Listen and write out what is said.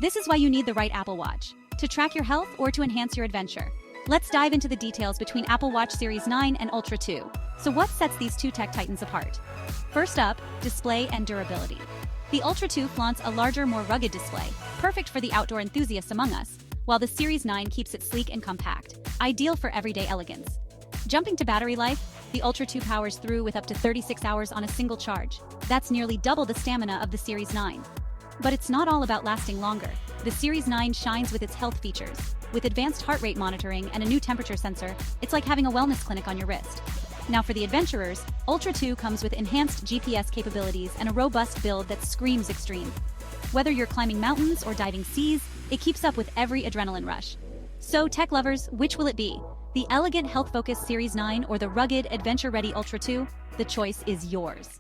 This is why you need the right Apple Watch, to track your health or to enhance your adventure. Let's dive into the details between Apple Watch Series 9 and Ultra 2. So what sets these two tech titans apart? First up, display and durability. The Ultra 2 flaunts a larger, more rugged display, perfect for the outdoor enthusiasts among us, while the Series 9 keeps it sleek and compact, ideal for everyday elegance. Jumping to battery life, the Ultra 2 powers through with up to 36 hours on a single charge. That's nearly double the stamina of the Series 9. But it's not all about lasting longer. The Series 9 shines with its health features. With advanced heart rate monitoring and a new temperature sensor, it's like having a wellness clinic on your wrist. Now for the adventurers, Ultra 2 comes with enhanced GPS capabilities and a robust build that screams extreme. Whether you're climbing mountains or diving seas, it keeps up with every adrenaline rush. So tech lovers, which will it be? The elegant health-focused Series 9 or the rugged, adventure-ready Ultra 2? The choice is yours.